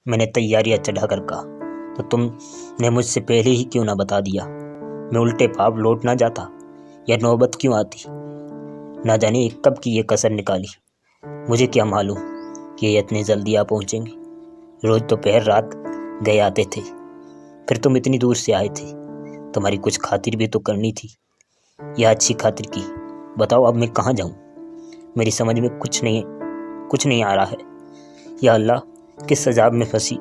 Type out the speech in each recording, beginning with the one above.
मैंने तैयारियां चढ़ाकर कहा। तो तुमने मुझसे पहले ही क्यों ना बता दिया? मैं उल्टे पाप लौट ना जाता? यह नौबत क्यों आती? ना जाने कब की ये कसर निकाली। मुझे क्या मालूम कि ये इतनी जल्दी आ पहुंचेंगे। रोज दोपहर रात गए आते थे, फिर तुम इतनी दूर से आए थे। तुम्हारी कुछ खातिर भी तो करनी थी। यह अच्छी खातिर की। बताओ अब मैं कहाँ जाऊँ? मेरी समझ में कुछ नहीं आ रहा है। या अल्लाह, किस अजाब में फंसी।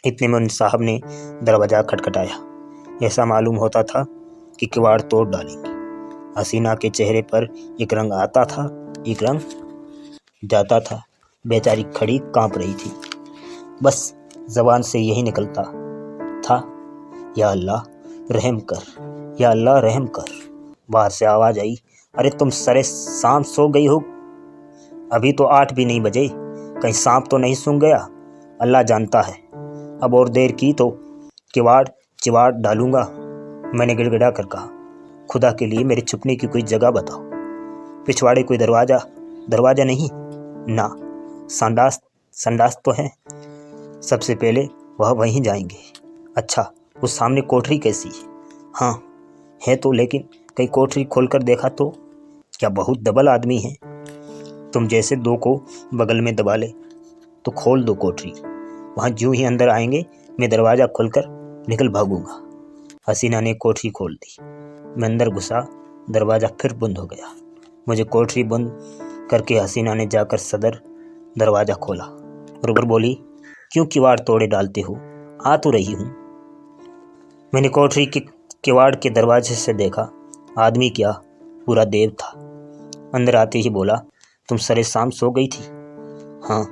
इतने में उन साहब ने दरवाज़ा खटखटाया। ऐसा मालूम होता था कि किवाड़ तोड़ डालेंगे। हसीना के चेहरे पर एक रंग आता था, एक रंग जाता था। बेचारी खड़ी कांप रही थी। बस जबान से यही निकलता था, या अल्लाह रहम कर, या अल्लाह रहम कर। बाहर से आवाज़ आई, अरे तुम सरे सांप सो गई हो? अभी तो 8 भी नहीं बजे। कहीं सांप तो नहीं सूंघ गया? अल्लाह जानता है, अब और देर की तो किवाड़ चिवाड़ डालूंगा। मैंने गिड़गिड़ा कर कहा, खुदा के लिए मेरे छुपने की कोई जगह बताओ। पिछवाड़े कोई दरवाज़ा नहीं ना? संडास तो है। सबसे पहले वह वहीं जाएंगे। अच्छा, उस सामने कोठरी कैसी है? हाँ है तो, लेकिन कहीं कोठरी खोलकर देखा तो? क्या बहुत डबल आदमी है? तुम जैसे दो को बगल में दबा ले तो खोल दो कोठरी। वहाँ ज्यों ही अंदर आएंगे मैं दरवाज़ा खोलकर निकल भागूंगा। हसीना ने कोठरी खोल दी। मैं अंदर घुसा, दरवाज़ा फिर बंद हो गया। मुझे कोठरी बंद करके हसीना ने जाकर सदर दरवाज़ा खोला और बोली, क्यों किवाड़ तोड़े डालते हो? आ तो रही हूँ। मैंने कोठरी के किवाड़ के दरवाजे से देखा। आदमी क्या, पूरा देव था। अंदर आते ही बोला, तुम सरे शाम सो गई थी? हाँ,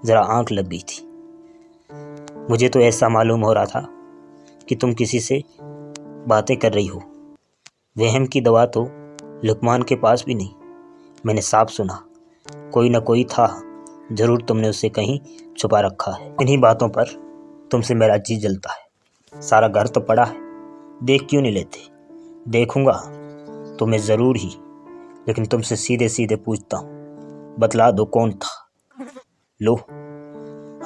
जरा आंख लग गई थी। मुझे तो ऐसा मालूम हो रहा था कि तुम किसी से बातें कर रही हो। वहम की दवा तो लुकमान के पास भी नहीं। मैंने साफ सुना, कोई न कोई था, जरूर तुमने उसे कहीं छुपा रखा है। इन्हीं बातों पर तुमसे मेरा जी जलता है। सारा घर तो पड़ा है, देख क्यों नहीं लेते? देखूंगा तो मैं ज़रूर ही, लेकिन तुमसे सीधे सीधे पूछता हूँ, बतला दो कौन था? लो,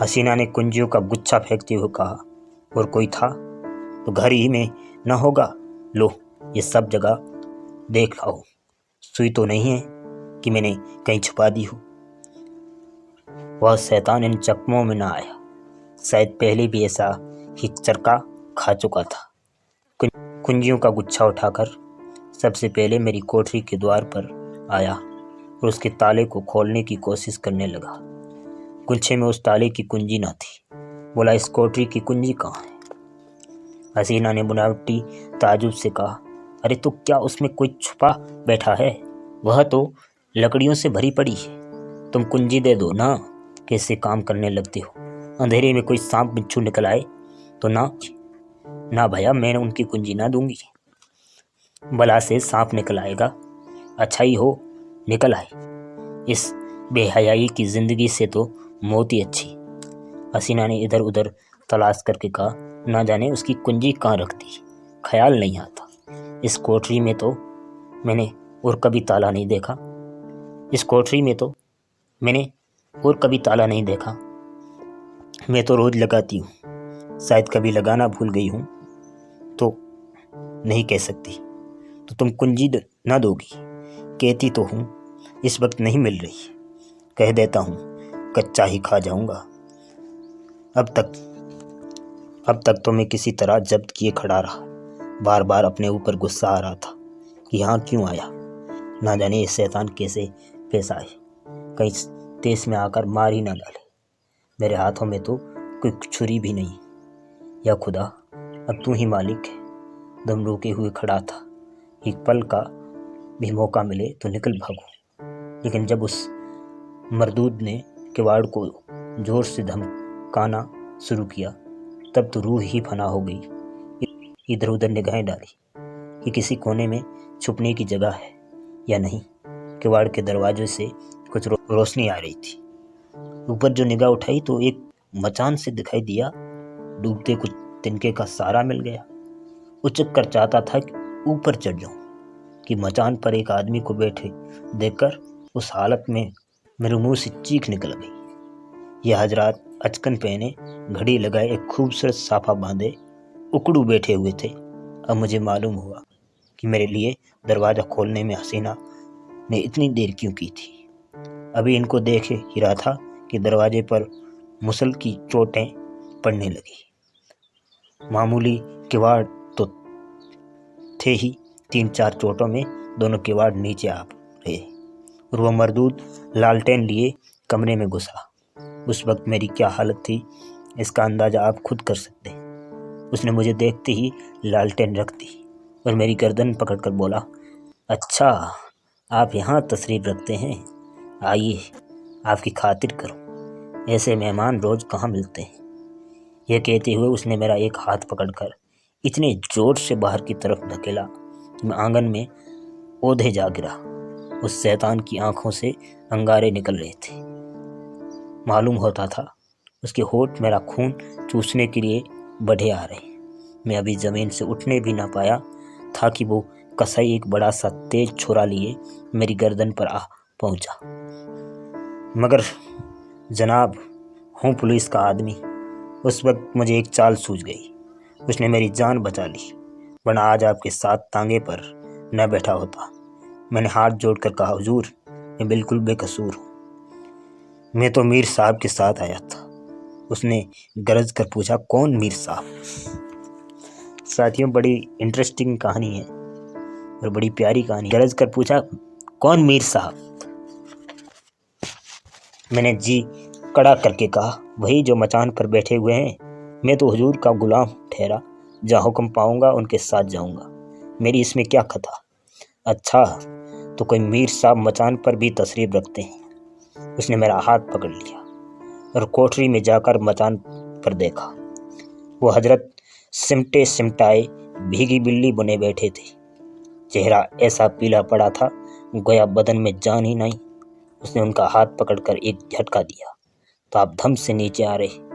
हसीना ने कुंजियों का गुच्छा फेंकते हुए कहा, और कोई था तो घर ही में न होगा। लो, ये सब जगह देख लाओ। सुई तो नहीं है कि मैंने कहीं छुपा दी हो। वह शैतान इन चकमों में न आया। शायद पहले भी ऐसा ही चरका खा चुका था। कुंजियों का गुच्छा उठाकर सबसे पहले मेरी कोठरी के द्वार पर आया और उसके ताले को खोलने की कोशिश करने लगा। गुच्छे में उस ताले की कुंजी न थी। बोला, इस कोठरी की कुंजी कहाँ है? हसीना ने बुनावटी ताजुब से कहा, अरे तो क्या उसमें कोई छुपा बैठा है? वह तो लकड़ियों से भरी पड़ी है। तुम कुंजी दे दो ना, कैसे काम करने लगते हो? अंधेरे में कोई सांप बिच्छू निकल आए तो ना भैया, मैं उनकी कुंजी ना दूंगी। बला से सांप निकल आएगा, अच्छा ही हो निकल आए। इस बेहयाई की जिंदगी से तो मौत ही अच्छी। हसीना ने इधर उधर तलाश करके कहा, ना जाने उसकी कुंजी कहाँ रख दी, ख्याल नहीं आता। इस कोठरी में तो मैंने और कभी ताला नहीं देखा। इस कोठरी में तो मैंने और कभी ताला नहीं देखा। मैं तो रोज लगाती हूँ, शायद कभी लगाना भूल गई हूँ तो नहीं कह सकती। तो तुम कुंजी ना दोगी? कहती तो हूँ, इस वक्त नहीं मिल रही। कह देता हूँ, कच्चा ही खा जाऊंगा। अब तक तो मैं किसी तरह जब्त किए खड़ा रहा। बार बार अपने ऊपर गुस्सा आ रहा था कि यहाँ क्यों आया। ना जाने ये शैतान कैसे पेश आए, कहीं तेज में आकर मार ही ना डाले। मेरे हाथों में तो कोई छुरी भी नहीं। या खुदा, अब तू ही मालिक है। दम रोके हुए खड़ा था। एक पल का भी मौका मिले तो निकल भागूं, लेकिन जब उस मरदूद ने किवाड़ को जोर से धमकाना शुरू किया, तब तो रूह ही फना हो गई। इधर उधर निगाहें डाली कि किसी कोने में छुपने की जगह है या नहीं। किवाड़ के दरवाजे से कुछ रोशनी आ रही थी। ऊपर जो निगाह उठाई तो एक मचान से दिखाई दिया। डूबते कुछ तिनके का सहारा मिल गया। उचक कर चाहता था कि ऊपर चढ़ जाऊं कि मचान पर एक आदमी को बैठे देखकर उस हालत में मेरे मुंह से चीख निकल गई। यह हजरात अचकन पहने, घड़ी लगाए, एक खूबसूरत साफा बांधे उकड़ू बैठे हुए थे। अब मुझे मालूम हुआ कि मेरे लिए दरवाज़ा खोलने में हसीना ने इतनी देर क्यों की थी। अभी इनको देख ही रहा था कि दरवाजे पर मुसल की चोटें पड़ने लगी। मामूली किवाड़ तो थे ही, 3-4 चोटों में दोनों किवाड़ नीचे आ रहे और वह मरदूद लालटेन लिए कमरे में घुसा। उस वक्त मेरी क्या हालत थी इसका अंदाज़ा आप खुद कर सकते हैं। उसने मुझे देखते ही लालटेन रख दी और मेरी गर्दन पकड़कर बोला, अच्छा आप यहाँ तशरीफ़ रखते हैं, आइए आपकी खातिर करूँ, ऐसे मेहमान रोज़ कहाँ मिलते हैं। यह कहते हुए उसने मेरा एक हाथ पकड़कर इतने ज़ोर से बाहर की तरफ धकेला कि मैं आंगन में ओधे जा गिरा। उस शैतान की आंखों से अंगारे निकल रहे थे। मालूम होता था उसके होठ मेरा खून चूसने के लिए बढ़े आ रहे। मैं अभी ज़मीन से उठने भी ना पाया था कि वो कसाई एक बड़ा सा तेज छुरा लिए मेरी गर्दन पर आ पहुंचा। मगर जनाब, हूँ पुलिस का आदमी। उस वक्त मुझे एक चाल सूझ गई। उसने मेरी जान बचा ली, वरना आज आपके साथ तांगे पर न बैठा होता। मैंने हाथ जोड़कर कहा, हुजूर मैं बिल्कुल बेकसूर हूँ, मैं तो मीर साहब के साथ आया था। उसने गरज कर पूछा, कौन मीर साहब? साथियों, बड़ी इंटरेस्टिंग कहानी है और बड़ी प्यारी कहानी। गरज कर पूछा, कौन मीर साहब? मैंने जी कड़ा करके कहा, वही जो मचान पर बैठे हुए हैं। मैं तो हुजूर का गुलाम ठहरा, जहाँ हुक्म पाऊंगा उनके साथ जाऊंगा, मेरी इसमें क्या खता। अच्छा, तो कोई मीर साहब मचान पर भी तशरीफ रखते हैं? उसने मेरा हाथ पकड़ लिया और कोठरी में जाकर मचान पर देखा। वो हजरत सिमटे सिमटाए भीगी बिल्ली बने बैठे थे। चेहरा ऐसा पीला पड़ा था गोया बदन में जान ही नहीं। उसने उनका हाथ पकड़कर एक झटका दिया तो आप धम से नीचे आ रहे।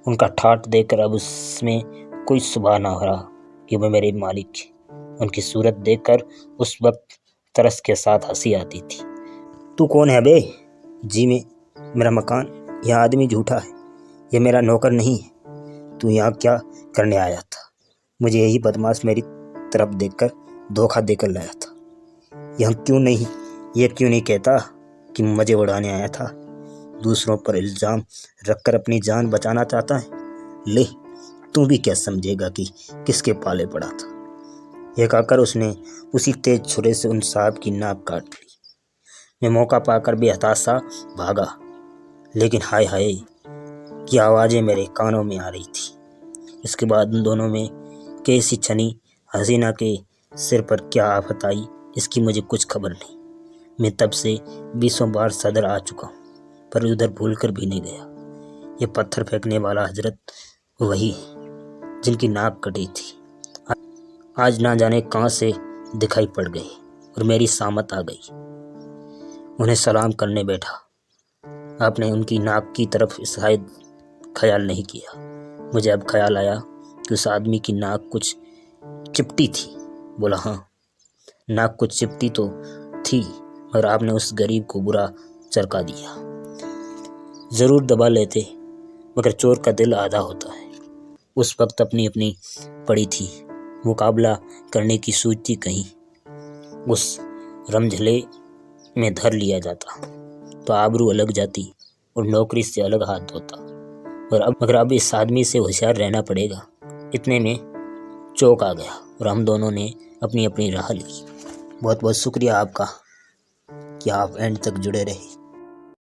उनका ठाठ देखकर अब उसमें कोई सुबह ना हो रहा कि वह मेरे मालिक। उनकी सूरत देखकर उस वक्त तरस के साथ हंसी आती थी। तू कौन है बे? जी मेरा मकान, यह आदमी झूठा है, यह मेरा नौकर नहीं है। तू यहाँ क्या करने आया था? मुझे यही बदमाश मेरी तरफ देखकर धोखा देकर लाया था। यह क्यों नहीं कहता कि मज़े उड़ाने आया था? दूसरों पर इल्ज़ाम रखकर अपनी जान बचाना चाहता है। ले, तू भी क्या समझेगा कि किसके पाले पड़ा था। यह कहकर उसने उसी तेज छुरे से उन साहब की नाक काट ली। मैं मौका पाकर बेहताश सा भागा, लेकिन हाय हाय की आवाज़ें मेरे कानों में आ रही थी। इसके बाद उन दोनों में कैसी छनी हसीना के सिर पर क्या आफत आई, इसकी मुझे कुछ खबर नहीं। मैं तब से 20 बार सदर आ चुका हूँ, पर उधर भूल कर भी नहीं गया। ये पत्थर फेंकने वाला हजरत वही है जिनकी नाक कटी थी। आज ना जाने कहाँ से दिखाई पड़ गए और मेरी सामत आ गई। उन्हें सलाम करने बैठा, आपने उनकी नाक की तरफ शायद ख्याल नहीं किया। मुझे अब ख्याल आया कि उस आदमी की नाक कुछ चिपटी थी। बोला, हाँ नाक कुछ चिपटी तो थी, मगर आपने उस गरीब को बुरा चरका दिया। ज़रूर दबा लेते, मगर चोर का दिल आधा होता है। उस वक्त अपनी अपनी पड़ी थी, मुकाबला करने की सूझती कहीं उस रमझले में धर लिया जाता तो आबरू अलग जाती और नौकरी से अलग हाथ धोता। मगर अब इस आदमी से होशियार रहना पड़ेगा। इतने में चौक आ गया और हम दोनों ने अपनी अपनी राह ली। बहुत बहुत शुक्रिया आपका कि आप एंड तक जुड़े रहे।